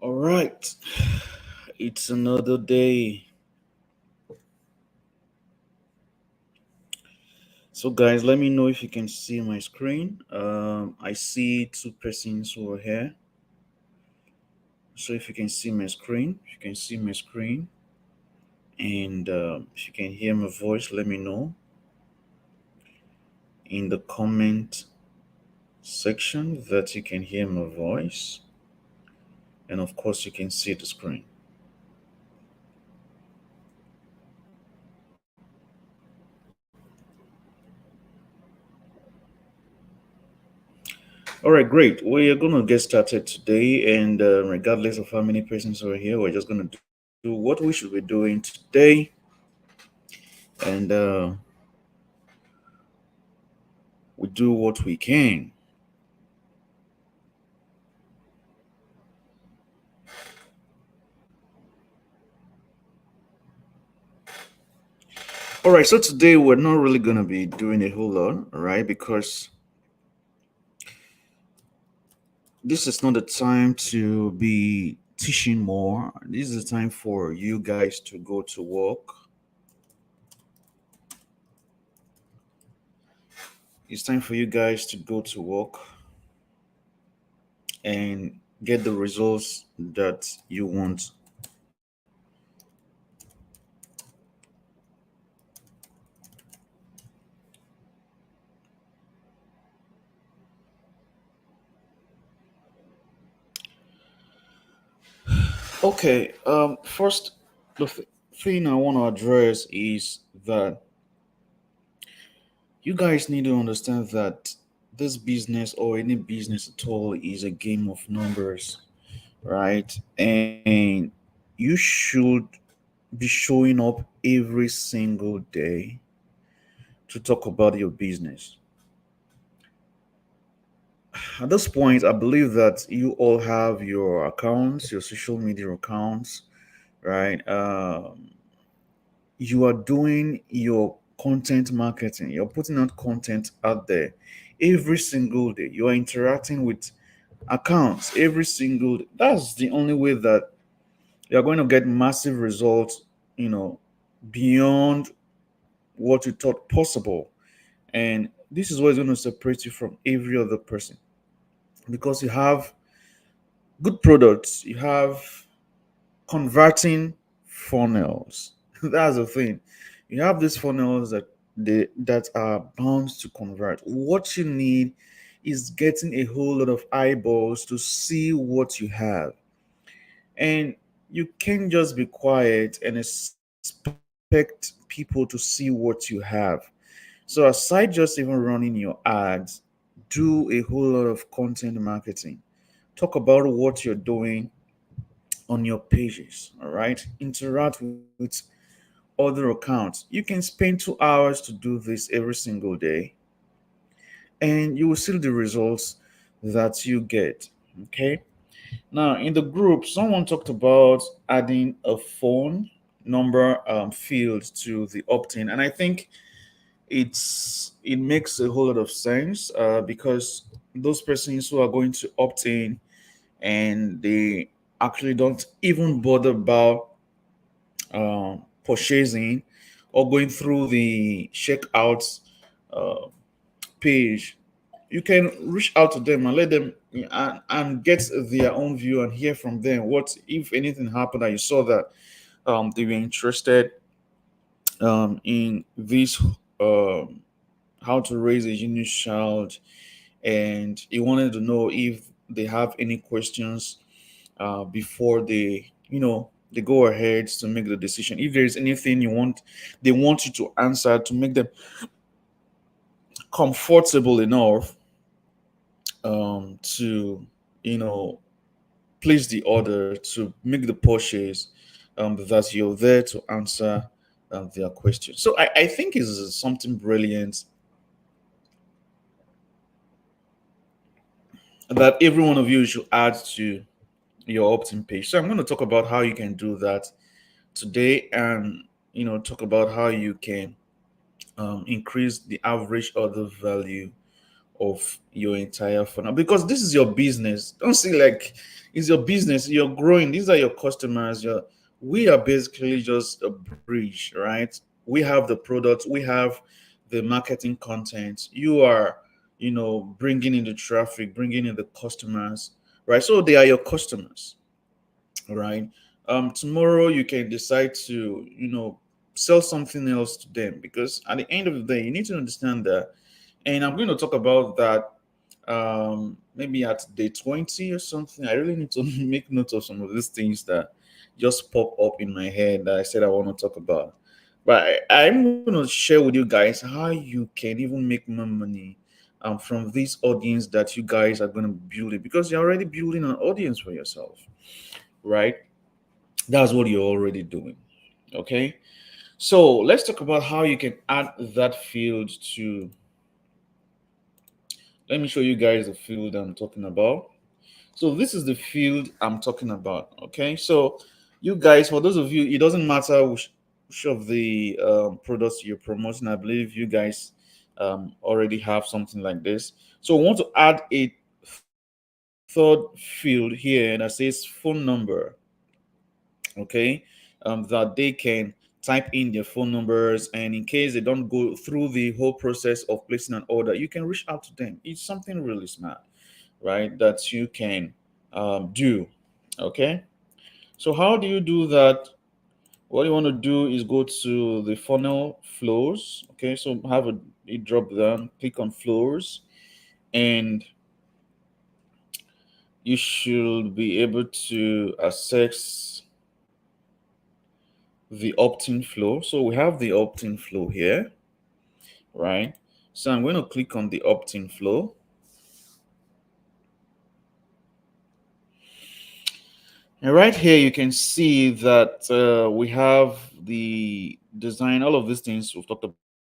All right, it's another day. So, guys, let me know if you can see my screen. I see two persons over here. So, if you can see my screen, if you can see my screen, and if you can hear my voice, let me know in the comment section that you can hear my voice, and of course, you can see the screen. All right, great. We're going to get started today, and regardless of how many persons are here, we're just going to do what we should be doing today, and we do what we can. All right, so today we're not really going to be doing a whole lot, all right, because this is not the time to be teaching more. This is the time for you guys to go to work. It's time for you guys to go to work and get the results that you want. Okay, first, thing I want to address is that you guys need to understand that this business or any business at all is a game of numbers, right? And you should be showing up every single day to talk about your business. At this point, I believe that you all have your accounts, your social media accounts, right? You are doing your content marketing, you're putting out content out there every single day, you are interacting with accounts every single day. That's the only way that you're going to get massive results, you know, beyond what you thought possible. And this is what is going to separate you from every other person, because you have good products, you have converting funnels. That's the thing. You have these funnels that are bound to convert. What you need is getting a whole lot of eyeballs to see what you have. And you can't just be quiet and expect people to see what you have. So aside just even running your ads, do a whole lot of content marketing. Talk about what you're doing on your pages, all right? Interact with other accounts. You can spend 2 hours to do this every single day, and you will see the results that you get. Okay. Now, in the group, someone talked about adding a phone number field to the opt-in, and I think it makes a whole lot of sense because those persons who are going to opt in and they actually don't even bother about purchasing or going through the checkout uh, page, you can reach out to them and let them and get their own view and hear from them what if anything happened that you saw that they were interested in this um, how to raise a genius child, and you wanted to know if they have any questions before they go ahead to make the decision. If there is anything they want you to answer to make them comfortable enough to you know place the order to make the purchase, that you're there to answer their questions. So I think is something brilliant that every one of you should add to your opt-in page. So I'm going to talk about how you can do that today, and talk about how you can increase the average order value of your entire funnel, because this is your business. Don't see like it's your business, you're growing, these are your customers. We are basically just a bridge, right? We have the products, we have the marketing content. You are, bringing in the traffic, bringing in the customers, right? So they are your customers, right? Tomorrow you can decide to, sell something else to them, because at the end of the day, you need to understand that. And I'm going to talk about that maybe at day 20 or something. I really need to make note of some of these things that just pop up in my head that I said I want to talk about. But I'm going to share with you guys how you can even make more money from this audience that you guys are going to build it, because you're already building an audience for yourself, right? That's what you're already doing. Okay. So let's talk about how you can add that field to. Let me show you guys the field I'm talking about. So this is the field I'm talking about. Okay. So you guys, for those of you, it doesn't matter which of the products you're promoting. I believe you guys already have something like this. So we want to add a third field here that says phone number. Okay, that they can type in their phone numbers, and in case they don't go through the whole process of placing an order, you can reach out to them. It's something really smart, right, that you can do. Okay, so how do you do that? What you want to do is go to the funnel flows. Okay, so have a drop down, click on flows, and you should be able to access the opt-in flow. So we have the opt-in flow here, right? So I'm going to click on the opt-in flow. And right here, you can see that we have the design, all of these things we've talked about. We have the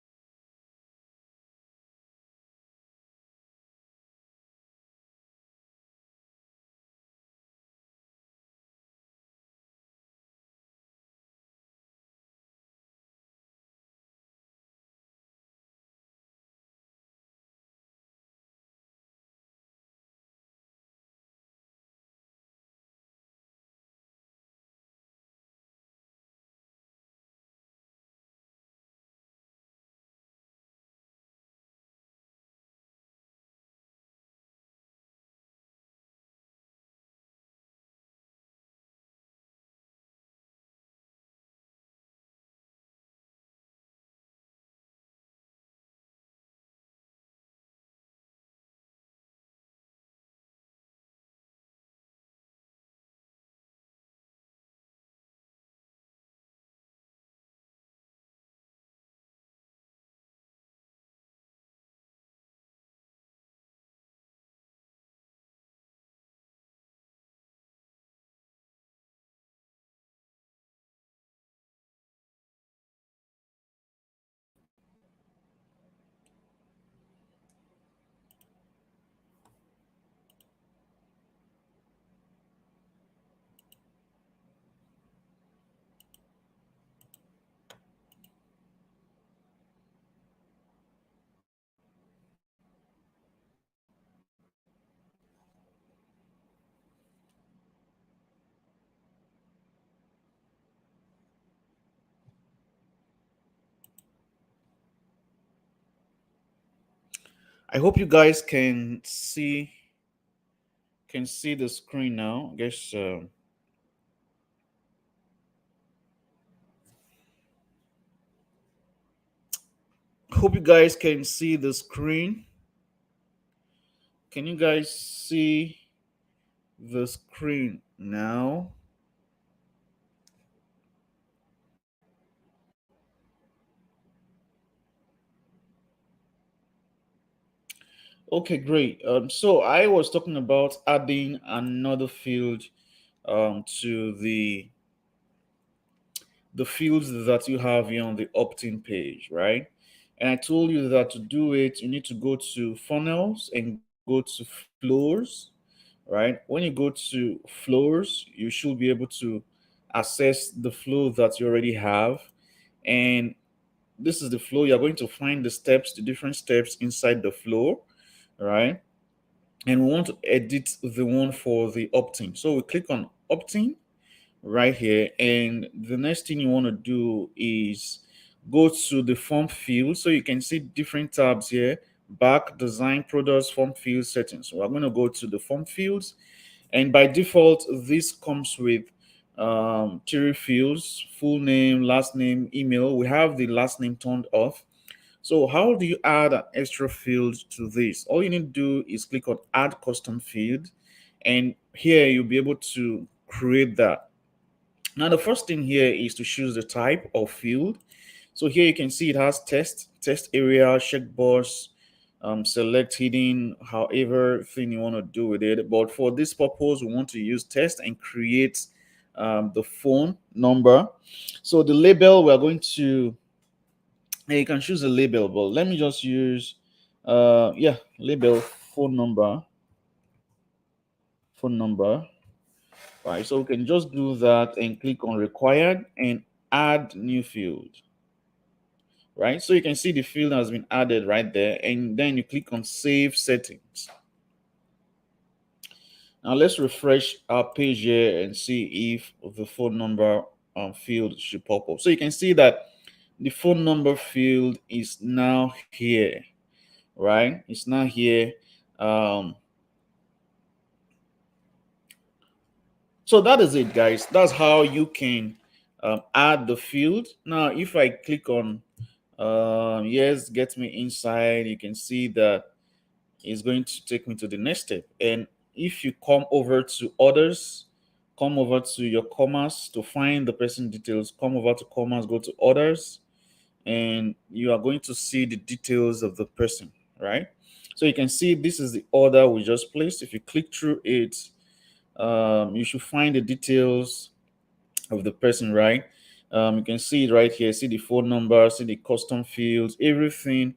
design, we have I hope you guys can see the screen now. I guess hope you guys can see the screen. Can you guys see the screen now? Okay, great. So I was talking about adding another field to the fields that you have here on the opt-in page, right? And I told you that to do it, you need to go to funnels and go to floors, right? When you go to floors, you should be able to access the flow that you already have. And this is the flow. You're going to find the steps, the different steps inside the flow, right? And we want to edit the one for the opt-in. So we click on opt-in right here, and the next thing you want to do is go to the form field. So you can see different tabs here: back, design, products, form field, settings. So I'm going to go to the form fields, and by default this comes with three fields: full name, last name, email. We have the last name turned off. So how do you add an extra field to this? All you need to do is click on add custom field, and here you'll be able to create that. Now, the first thing here is to choose the type of field. So here you can see it has test area, checkbox, select hidden, however thing you want to do with it. But for this purpose, we want to use test and create the phone number. So the label, we're going to, you can choose a label, but let me just use, yeah, label phone number. Right, so we can just do that and click on required and add new field. Right, so you can see the field has been added right there, and then you click on save settings. Now let's refresh our page here and see if the phone number field should pop up. So you can see that the phone number field is now here, right? It's now here. Um, So that is it, guys. That's how you can add the field. Now, if I click on yes, get me inside, you can see that it's going to take me to the next step. And if you come over to others, come over to your commerce to find the person details, come over to commerce, go to others, and you are going to see the details of the person, right? So you can see this is the order we just placed. If you click through it, you should find the details of the person, right? You can see it right here. See the phone number, see the custom fields. Everything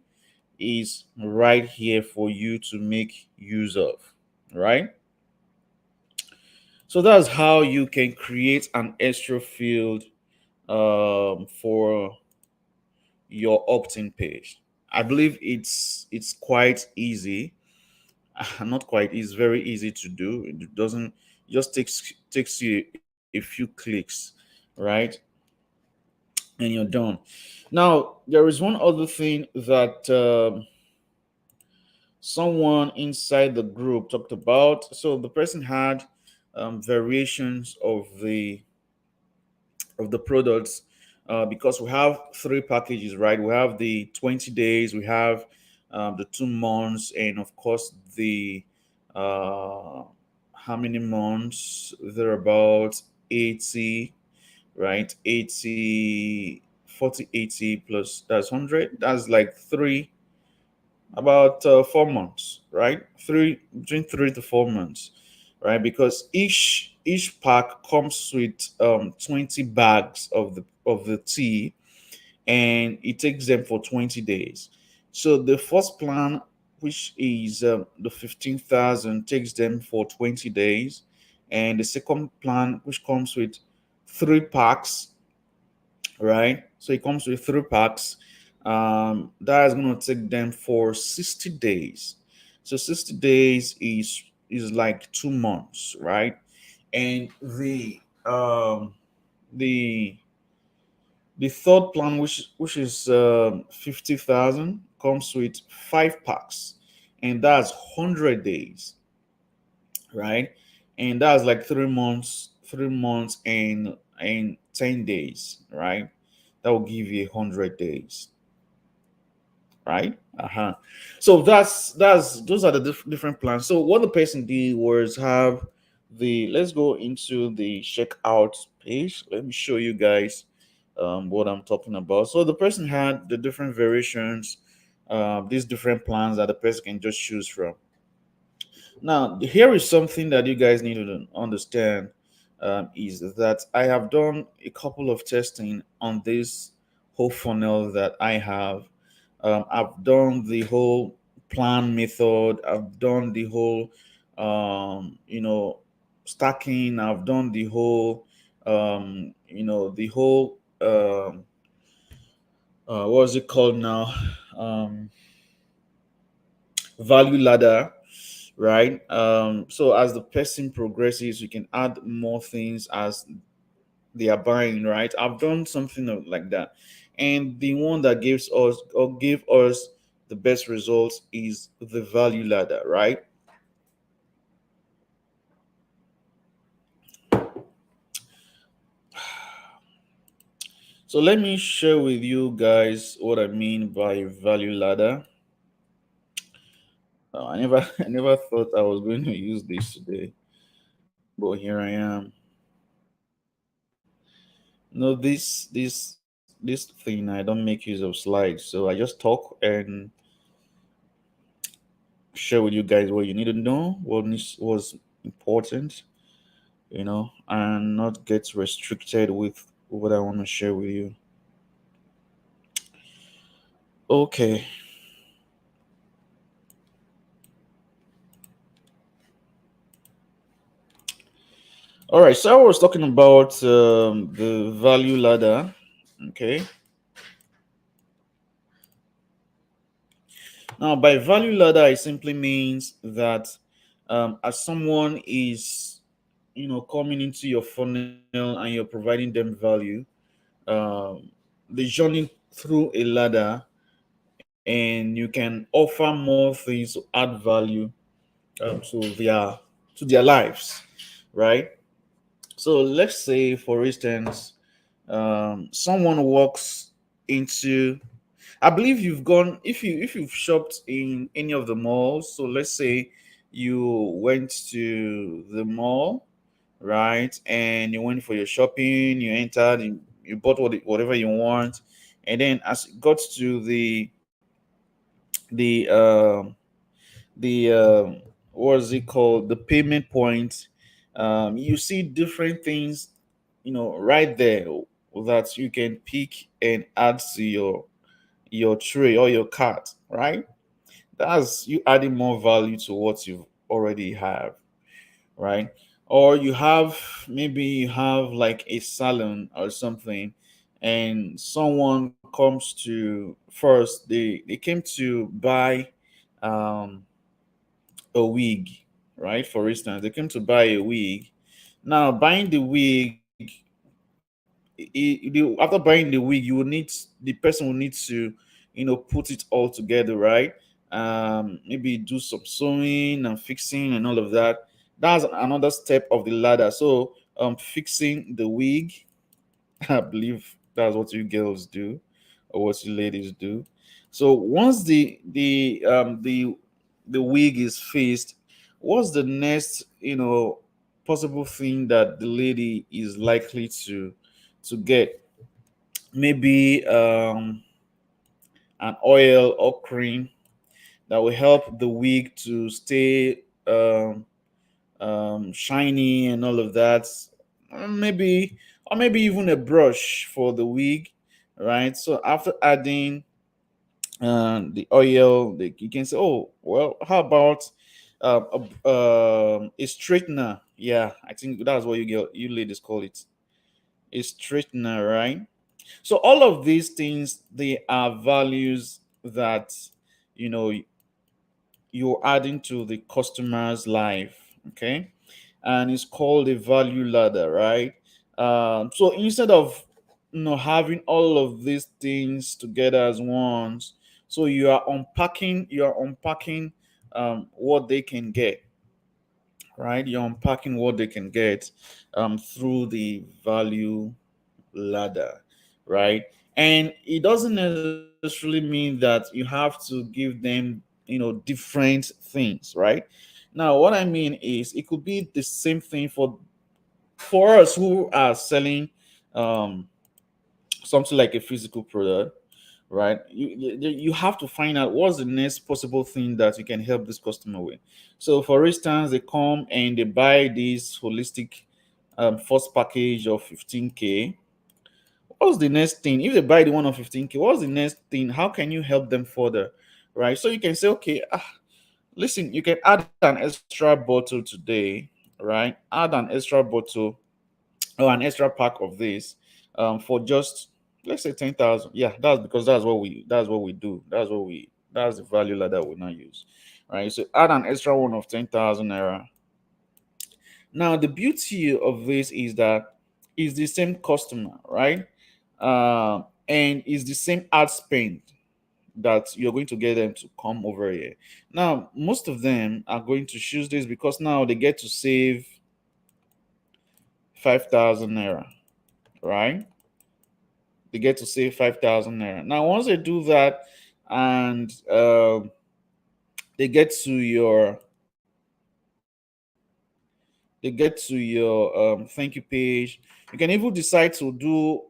is right here for you to make use of, right? So that's how you can create an extra field for your opt-in page. I believe it's quite easy. Not quite. It's very easy to do. It doesn't just takes you a few clicks, right? And you're done. Now there is one other thing that someone inside the group talked about. So the person had variations of the products, because we have three packages, right? We have the 20 days, we have the 2 months, and of course the uh, how many months? They're about 80, right? 80, 40, 80 plus that's 100. That's like about 4 months, right? Between 3 to 4 months, right? Because each pack comes with 20 bags of the tea, and it takes them for 20 days. So the first plan, which is the 15,000, takes them for 20 days, and the second plan, which comes with 3 packs, right? So it comes with 3 packs. That is going to take them for 60 days. So 60 days is like 2 months, right? And the the third plan, which is 50,000, comes with 5 packs, and that's 100 days, right? And that's like 3 months, 3 months and 10 days, right? That will give you 100 days, right? Uh-huh. So that's those are the different plans. So what the person did was have the let's go into the checkout page. Let me show you guys what I'm talking about. So the person had the different variations, these different plans that the person can just choose from. Now, here is something that you guys need to understand, is that I have done a couple of testing on this whole funnel that I have. I've done the whole plan method. I've done the whole, stacking. I've done the whole, the whole what's it called now? Um, Value ladder, right? So as the person progresses, you can add more things as they are buying, right? I've done something like that, and the one that gives us or give us the best results is the value ladder, right? So let me share with you guys what I mean by value ladder. I never I never thought I was going to use this today, but here I am. No, this thing, I don't make use of slides, so I just talk and share with you guys what you need to know, was important, and not get restricted with what I want to share with you. Okay. All right. So I was talking about the value ladder. Okay. Now, by value ladder, it simply means that as someone is, coming into your funnel and you're providing them value, um, the journey through a ladder, and you can offer more things to add value to their lives, right? So let's say, for instance, someone walks into. I believe you've gone if you've shopped in any of the malls. So let's say you went to the mall, right, and you went for your shopping. You entered, and you bought whatever you want, and then as it got to the what's it called, the payment point, you see different things, right there, that you can pick and add to your tray or your cart, right? That's you adding more value to what you already have, right? Or maybe you have like a salon or something, and someone comes to first, they came to buy um a wig, right? For instance, they came to buy a wig. Now, buying the wig, after buying the wig, the person will need to, put it all together, right? Maybe do some sewing and fixing and all of that. That's another step of the ladder. So, fixing the wig, I believe that's what you girls do, or what you ladies do. So once the wig is fixed, what's the next, possible thing that the lady is likely to get? Maybe an oil or cream that will help the wig to stay shiny and all of that. Maybe, or maybe even a brush for the wig, right? So after adding the oil, you can say, oh, well, how about a straightener? Yeah, I think that's what you ladies call it, a straightener, right? So all of these things, they are values that, you know you're adding to the customer's life. Okay, and it's called a value ladder, right? So instead of, having all of these things together as ones, so you are unpacking what they can get, right? You're unpacking what they can get through the value ladder, right? And it doesn't necessarily mean that you have to give them, different things, right? Now, what I mean is, it could be the same thing for us who are selling um, something like a physical product, right? You have to find out what's the next possible thing that you can help this customer with. So, for instance, they come and they buy this holistic first package of 15K. What's the next thing? If they buy the one of 15K, what's the next thing? How can you help them further? Right? So you can say, okay, listen, you can add an extra bottle today, right? Add an extra bottle or an extra pack of this for just let's say 10,000. Yeah, that's because that's what we do. That's the value ladder we now use. Right. So add an extra one of 10,000 naira. Now the beauty of this is that it's the same customer, right? And it's the same ad spend that you're going to get them to come over here. Now, most of them are going to choose this because now they get to save 5,000 naira, right? They get to save 5,000 naira. Now, once they do that and they get to your thank you page, you can even decide to do,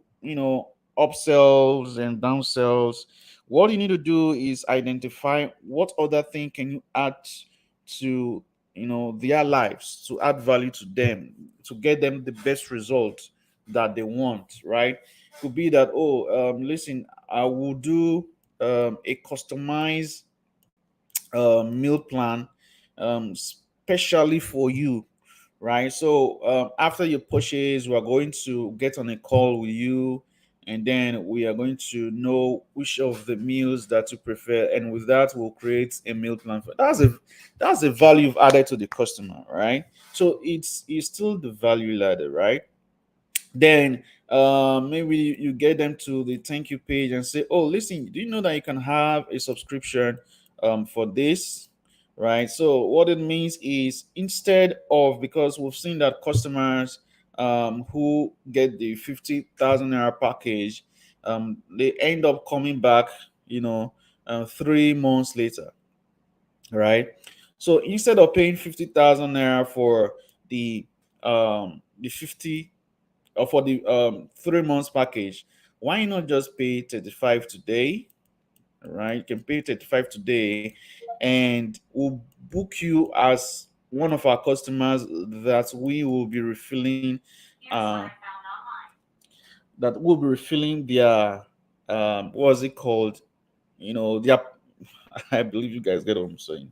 upsells and downsells. What you need to do is identify what other thing can you add to, their lives, to add value to them, to get them the best result that they want, right? Could be that, oh, listen, I will do a customized meal plan, specially for you, right? So after your purchase, we are going to get on a call with you, and then we are going to know which of the meals that you prefer, and with that, we'll create a meal plan for. That's a value you've added to the customer, right? So it's still the value ladder, right? Then maybe you get them to the thank you page and say, oh, listen, do you know that you can have a subscription for this, right? So what it means is, instead of, because we've seen that customers who get the 50,000 naira package, they end up coming back, 3 months later, right? So instead of paying 50,000 naira for the 50, or for the 3 months package, why not just pay 35 today? Right, you can pay 35 today, and we'll book you as one of our customers that we will be refilling, uh, their what's it called, their I believe you guys get what I'm saying,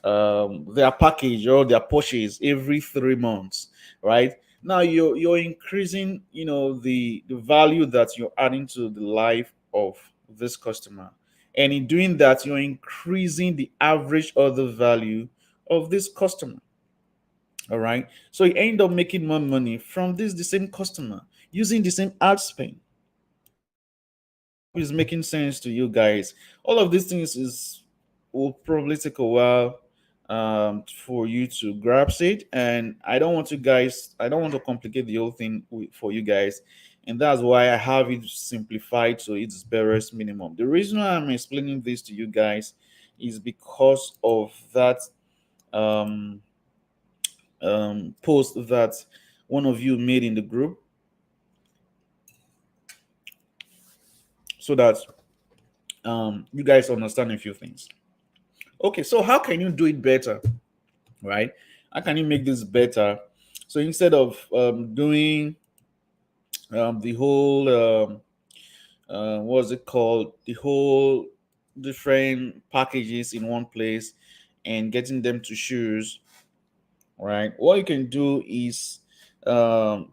their package or their purchase every 3 months, right? Now you're increasing, the value that you're adding to the life of this customer, and in doing that, you're increasing the average order value of this customer. All right, so you end up making more money from this the same customer using the same ad spend. Is making sense to you guys? All of these things is will probably take a while for you to grasp it, and I don't want to complicate the whole thing for you guys, and that's why I have it simplified so it's barest minimum. The reason why I'm explaining this to you guys is because of that um, post that one of you made in the group, so that you guys understand a few things. Okay, so how can you do it better, right? How can you make this better? So instead of doing the whole, what's it called? The whole different packages in one place and getting them to choose, right? What you can do is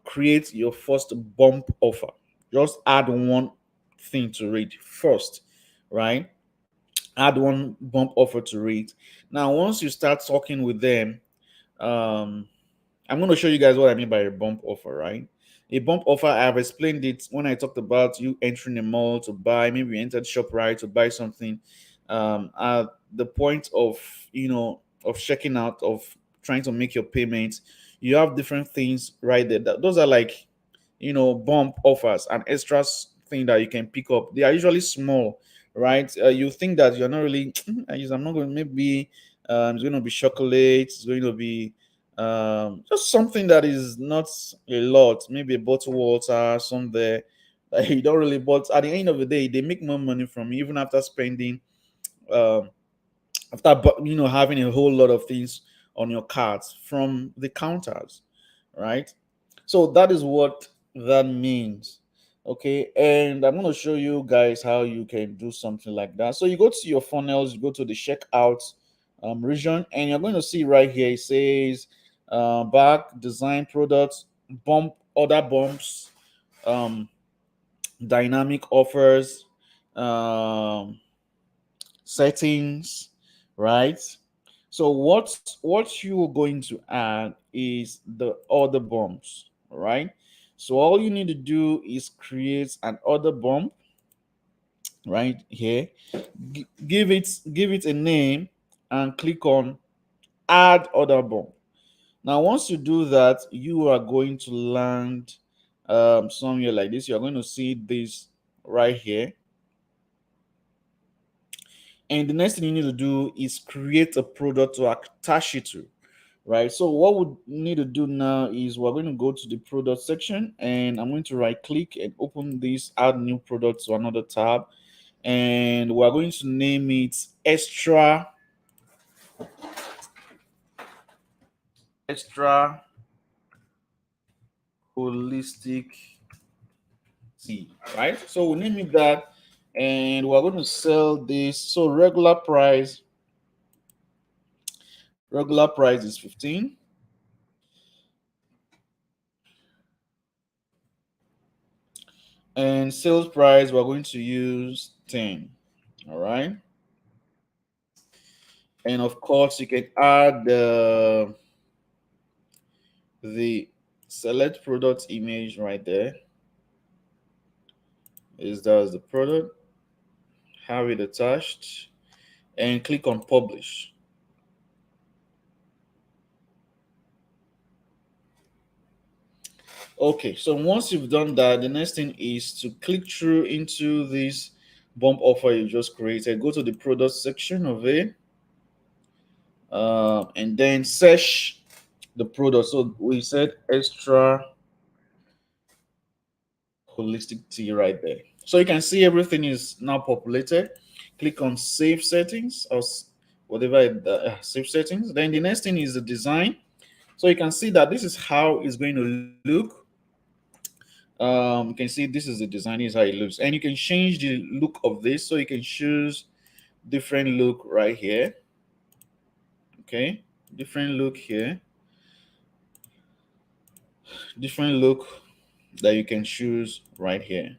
create your first bump offer. Just add one thing to it first, right? Add one bump offer to it. Now, once you start talking with them, um, I'm going to show you guys what I mean by a bump offer, right? A bump offer, I've explained it when I talked about you entering a mall to buy, maybe you entered ShopRite to buy something. At the point of, of checking out, of trying to make your payments, you have different things right there. Those are like, bump offers and extras thing that you can pick up. They are usually small, right? You think that you're not really, I'm not going, maybe it's going to be chocolate, it's going to be just something that is not a lot, maybe a bottle of water, some there that you don't really, but at the end of the day, they make more money from you even after spending, um, having a whole lot of things on your cards from the counters, right? So that is what that means. Okay, and I'm going to show you guys how you can do something like that. So you go to your funnels, you go to the checkout region, and you're going to see right here it says back design products, bump, other bumps, um, dynamic offers, um, settings, right? So what you're going to add is the order bumps, right? So all you need to do is create an order bump right here. Give it a name and click on add order bump. Now, once you do that, you are going to land somewhere like this. You're going to see this right here. And the next thing you need to do is create a product to attach it to, right? So what we need to do now is we're going to go to the product section, and I'm going to right click and open this add new product to another tab. And we're going to name it extra holistic tea, right? So we name it that, and we're going to sell this. So regular price is 15, and sales price we're going to use 10. All right. And of course you can add the select product image right there. Is that the product, have it attached, and click on publish. Okay, so once you've done that, the next thing is to click through into this bump offer you just created. Go to the product section of it, and then search the product. So we said extra holistic tea right there. So you can see everything is now populated. Click on save settings or whatever save settings. Then the next thing is the design. So you can see that this is how it's going to look. You can see this is the design, is how it looks, and you can change the look of this. So you can choose different look right here. Okay, different look here, different look that you can choose right here.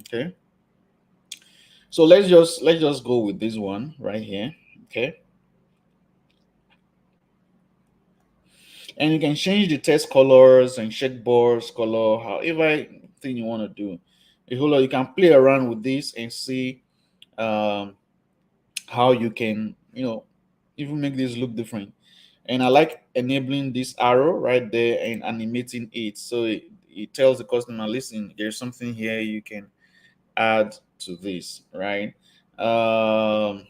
Okay, so let's just go with this one right here. Okay, and you can change the text colors and checkboards color, however thing you want to do. You can play around with this and see um, how you can even make this look different. And I like enabling this arrow right there and animating it, so it tells the customer, listen, there's something here you can add to this, right? I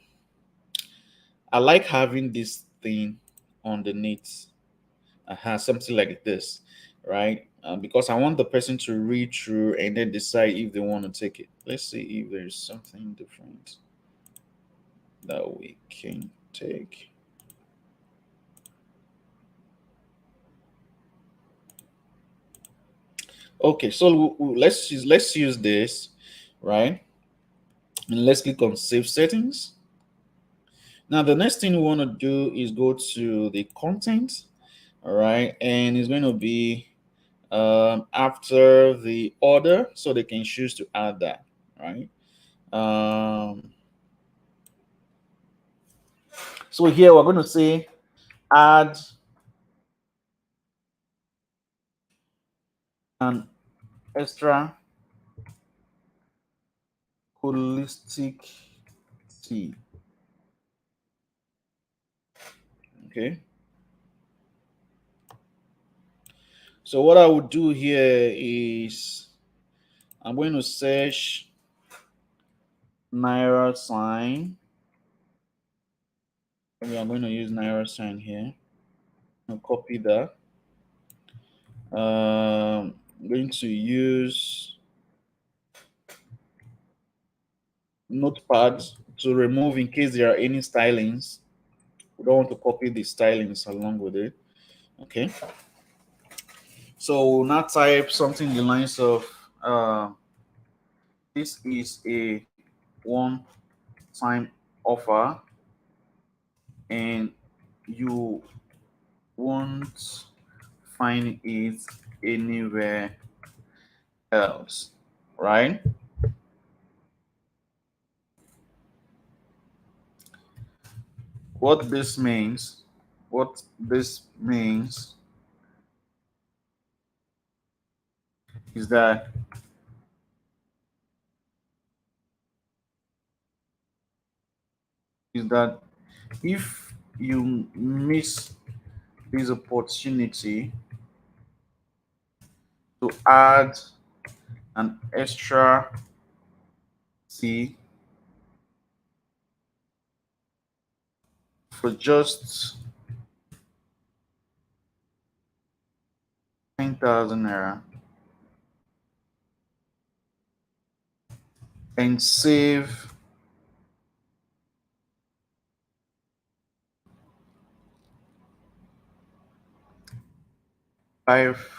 like having this thing underneath, something like this, right? Because I want the person to read through and then decide if they want to take it. Let's see if there's something different that we can take. Okay, so let's use this, right? And let's click on save settings. Now the next thing we want to do is go to the content, all right, and it's going to be after the order, so they can choose to add that, right? Um, so here we're going to say add an extra holistic tea. Okay. So what I would do here is I'm going to search Naira sign. Maybe I'm going to use Naira sign here. I'll copy that. I'm going to use Notepad to remove in case there are any stylings. We don't want to copy the stylings along with it. Okay. So we'll now type something in the lines of this is a one-time offer, and you won't find it anywhere else, right? what this means, what this means is that is that if you miss this opportunity to add an extra T for just 10,000 naira and save 5.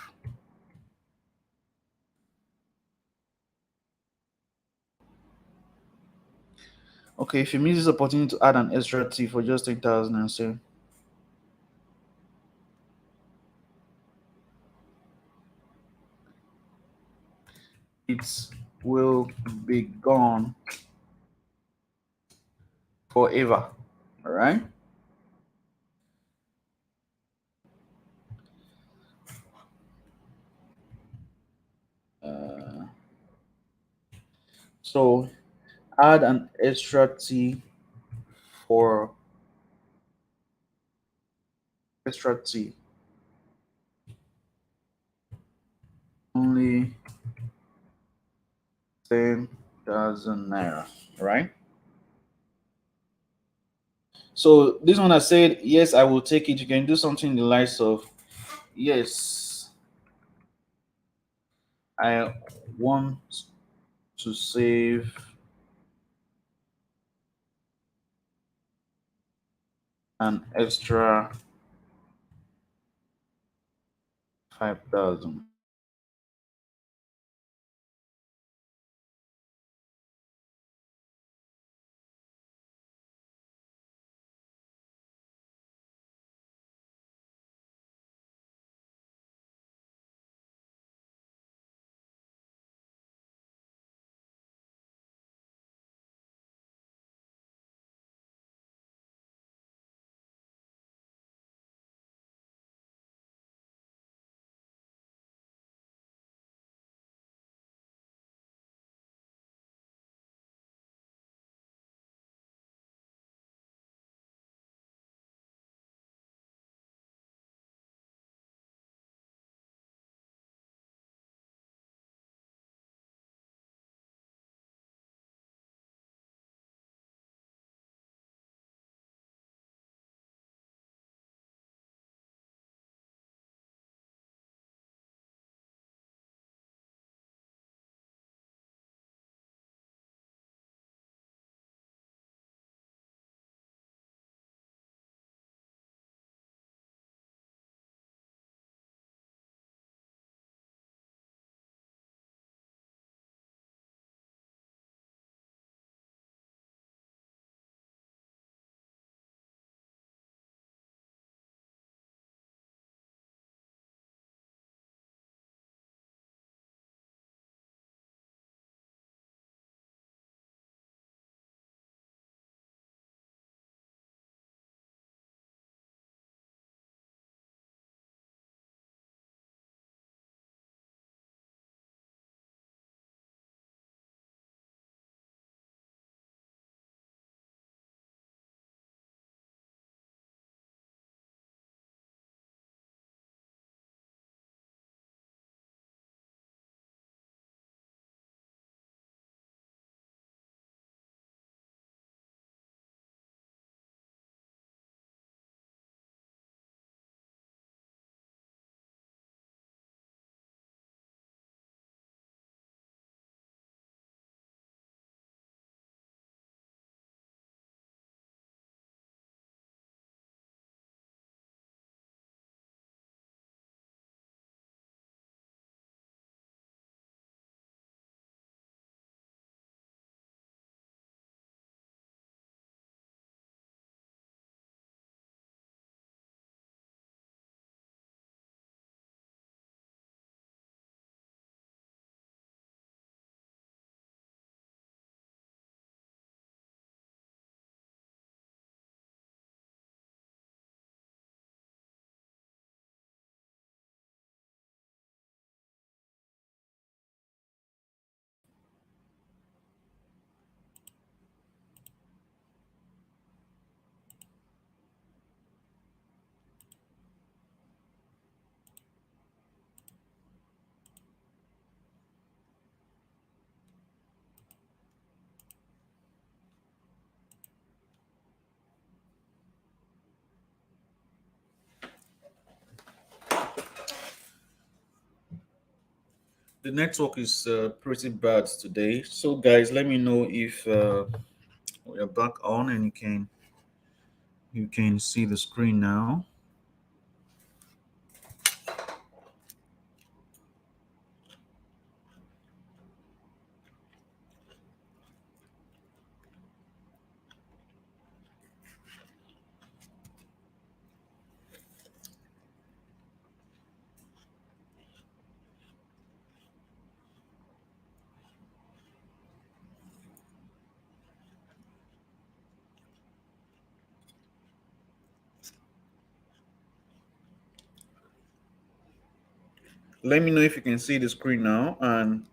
Okay, if you miss this opportunity to add an extra T for just 10,000 and save, it will be gone forever. All right. Uh, so add an extra T for extra T only 10,000 naira. Right. So this one I said, yes, I will take it. You can do something in the likes of, yes, I want to save an extra 5,000. The network is pretty bad today. So, guys, let me know if we are back on and you can see the screen now. Let me know if you can see the screen now. And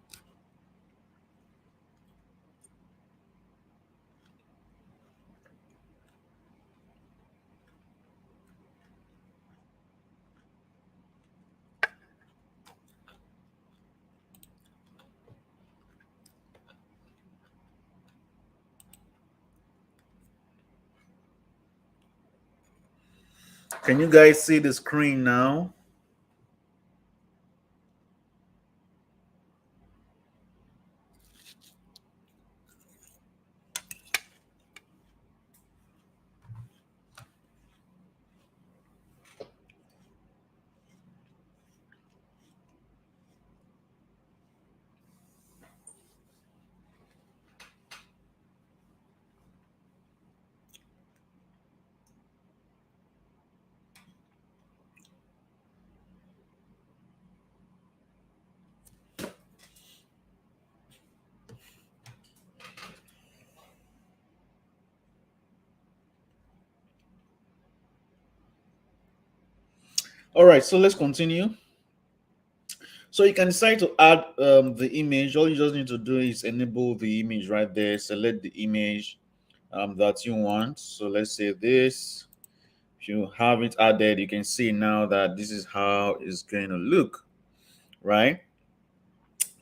can you guys see the screen now? All right, so let's continue. So you can decide to add the image. All you just need to do is enable the image right there. Select the image that you want. So let's say this. If you have it added, you can see now that this is how it's going to look, right?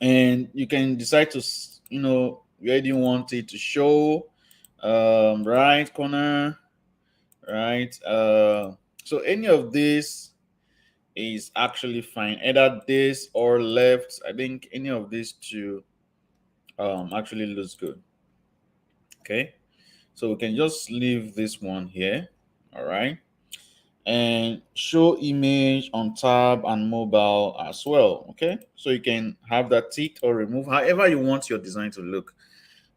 And you can decide to, where do you want it to show, right corner, right? So any of this is actually fine, either this or left. I think any of these two actually looks good. Okay, so we can just leave this one here. All right, and show image on tab and mobile as well. Okay, so you can have that ticked or remove however you want your design to look.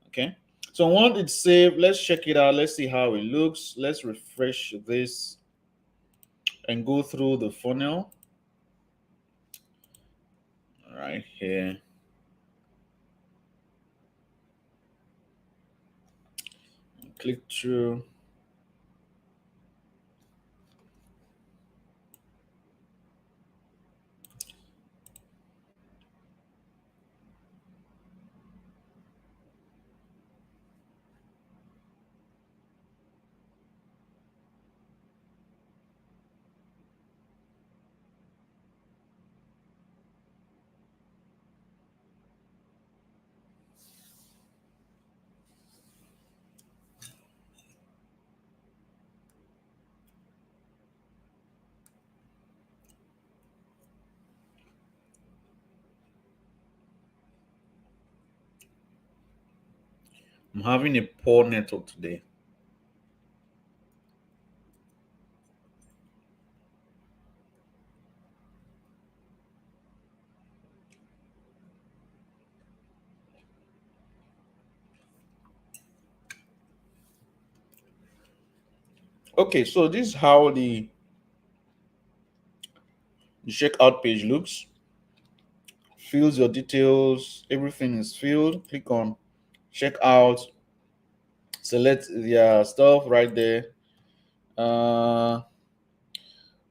Okay, so once it's saved, let's check it out. Let's see how it looks. Let's refresh this and go through the funnel. All right, here. Click through. I'm having a poor network today. Okay, so this is how the checkout page looks. Fills your details, everything is filled. Click on checkout, select their stuff right there. Uh,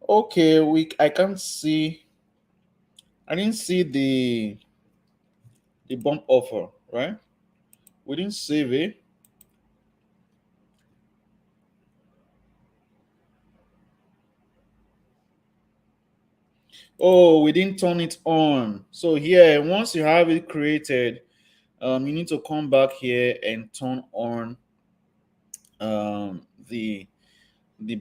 okay, I can't see. I didn't see the bump offer, right? We didn't save it. Oh, we didn't turn it on. So here, once you have it created, you need to come back here and turn on the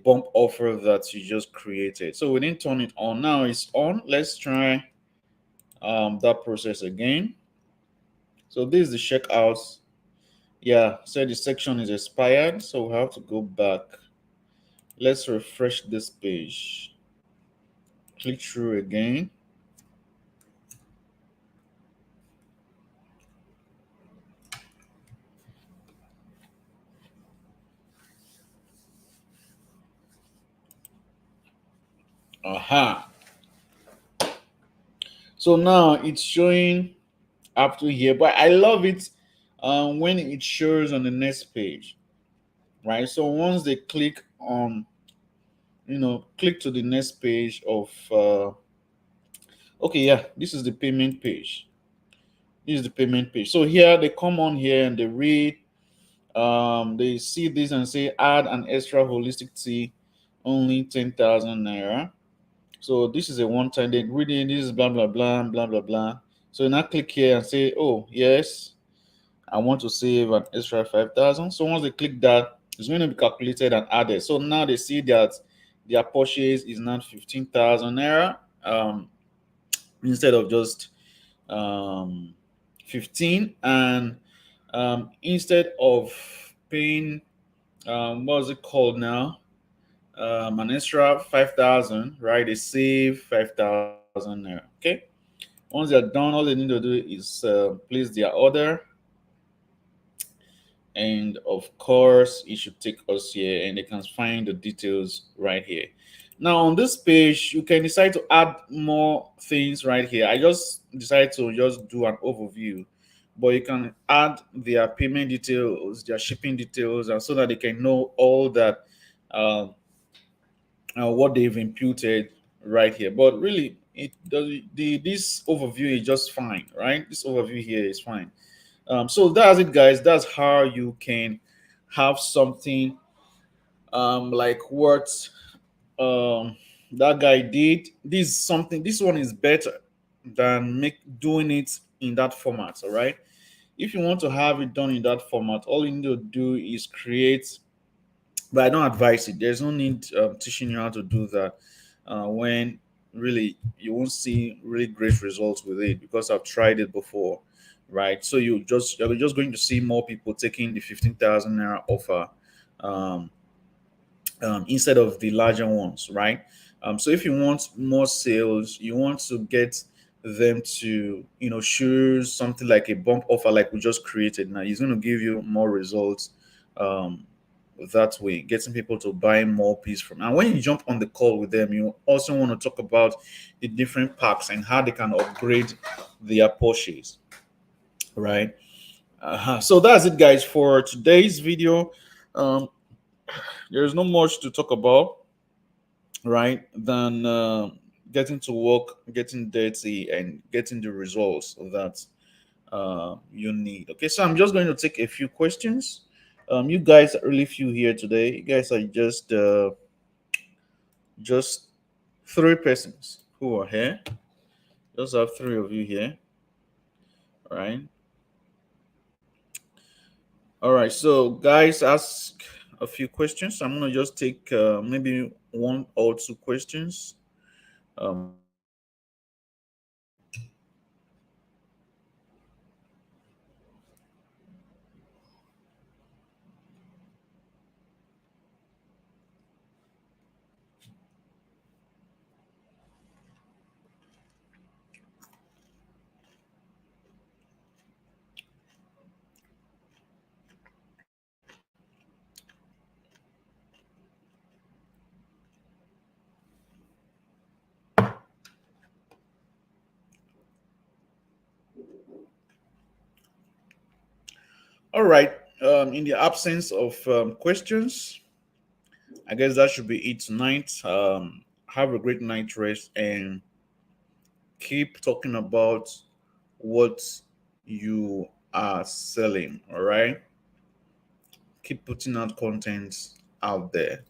bump offer that you just created. So we didn't turn it on. Now it's on. Let's try that process again. So this is the checkout. Yeah, so the section is expired, so we have to go back. Let's refresh this page. Click through again. Aha. So now it's showing up to here, but I love it when it shows on the next page, right? So once they click on, click to the next page of, okay, yeah, this is the payment page. This is the payment page. So here they come on here and they read, they see this and say add an extra holistic tea, only 10,000 naira. So this is a one-time. They read it, this is blah blah blah blah blah blah. So now click here and say, oh yes, I want to save an extra 5,000. So once they click that, it's going to be calculated and added. So now they see that their purchase is now 15,000 naira, instead of just um, 15. And instead of paying, what was it called now? An extra 5,000, right? They save 5,000 naira. Okay. Once they're done, all they need to do is place their order, and of course it should take us here and they can find the details right here. Now on this page you can decide to add more things right here. I just decided to just do an overview, but you can add their payment details, their shipping details, and so that they can know all that, uh, what they've imputed right here. But really it does, the this overview is just fine, right? This overview here is fine. So that's it, guys. That's how you can have something like what um, that guy did. This is something. This one is better than make doing it in that format. All right. If you want to have it done in that format, all you need to do is create. But I don't advise it. There's no need teaching you how to do that when really you won't see really great results with it, because I've tried it before, right? So you're just going to see more people taking the 15,000 naira offer, um, instead of the larger ones, right? So if you want more sales, you want to get them to, choose something like a bump offer like we just created. Now it's going to give you more results, um, that way, getting people to buy more piece from. And when you jump on the call with them, you also want to talk about the different packs and how they can upgrade their purchase, right? So that's it, guys, for today's video. Um, there's not much to talk about, right, than getting to work, getting dirty, and getting the results that you need. Okay, so I'm just going to take a few questions. You guys are really few here today. You guys are just three persons who are here. Just have three of you here, right? All right, so guys, ask a few questions. I'm gonna just take maybe one or two questions. Um, all right. In the absence of questions, I guess that should be it tonight. Have a great night rest and keep talking about what you are selling. All right. Keep putting out content out there.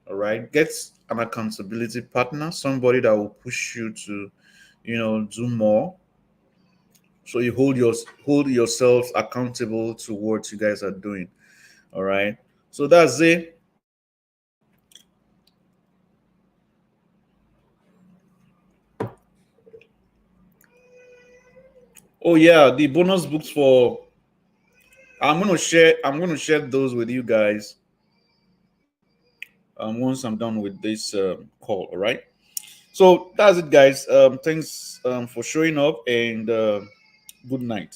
All right. Get an accountability partner, somebody that will push you to, do more. So you hold yourselves accountable to what you guys are doing. All right. So that's it. Oh yeah, the bonus books for I'm gonna share those with you guys once I'm done with this call. All right. So that's it, guys. Thanks for showing up, and good night.